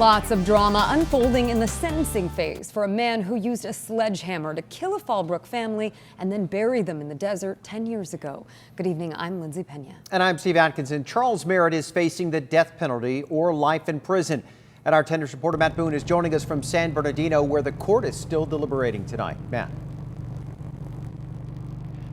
Lots of drama unfolding in the sentencing phase for a man who used a sledgehammer to kill a Fallbrook family and then bury them in the desert 10 years ago. Good evening, I'm Lindsay Pena. And I'm Steve Atkinson. Charles Merritt is facing the death penalty or life in prison. And our 10 News reporter Matt Boone is joining us from San Bernardino, where the court is still deliberating tonight. Matt.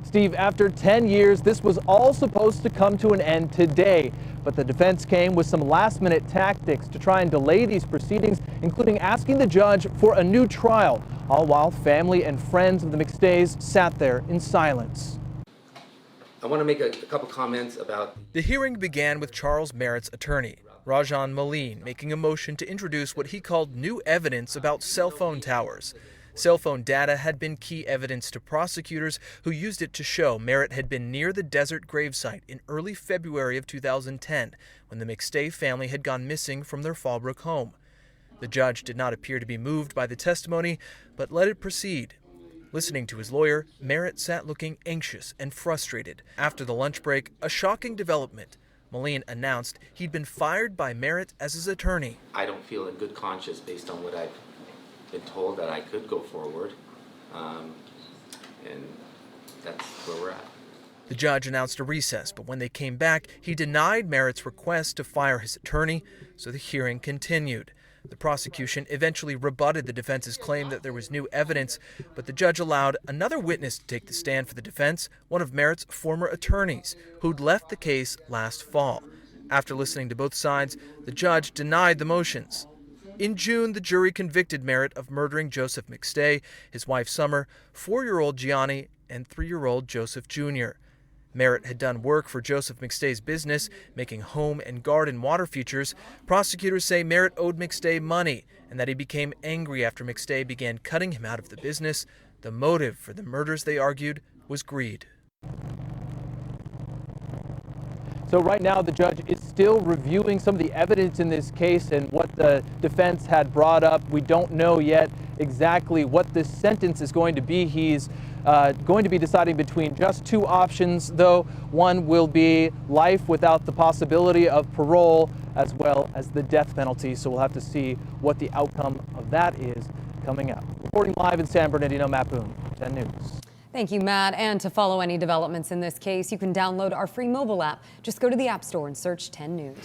Steve, after 10 years, this was all supposed to come to an end today. But the defense came with some last-minute tactics to try and delay these proceedings, including asking the judge for a new trial, all while family and friends of the McStays sat there in silence. I want to make a couple comments about... The hearing began with Charles Merritt's attorney, Rajan Moline, making a motion to introduce what he called new evidence about cell phone towers. Cell phone data had been key evidence to prosecutors who used it to show Merritt had been near the desert gravesite in early February of 2010 when the McStay family had gone missing from their Fallbrook home. The judge did not appear to be moved by the testimony, but let it proceed. Listening to his lawyer, Merritt sat looking anxious and frustrated. After the lunch break, a shocking development. Moline announced he'd been fired by Merritt as his attorney. I don't feel in good conscience based on what I've been told that I could go forward, and that's where we're at. The judge announced a recess, but when they came back, he denied Merritt's request to fire his attorney, so the hearing continued. The prosecution eventually rebutted the defense's claim that there was new evidence, but the judge allowed another witness to take the stand for the defense, one of Merritt's former attorneys, who'd left the case last fall. After listening to both sides, the judge denied the motions. In June, the jury convicted Merritt of murdering Joseph McStay, his wife Summer, 4-year-old Gianni, and 3-year-old Joseph Jr. Merritt had done work for Joseph McStay's business, making home and garden water features. Prosecutors say Merritt owed McStay money and that he became angry after McStay began cutting him out of the business. The motive for the murders, they argued, was greed. So right now, the judge is still reviewing some of the evidence in this case and what the defense had brought up. We don't know yet exactly what this sentence is going to be. He's going to be deciding between just two options, though. One will be life without the possibility of parole, as well as the death penalty. So we'll have to see what the outcome of that is coming up. Reporting live in San Bernardino, Matt Boone, 10 News. Thank you, Matt. And to follow any developments in this case, you can download our free mobile app. Just go to the App Store and search 10 News.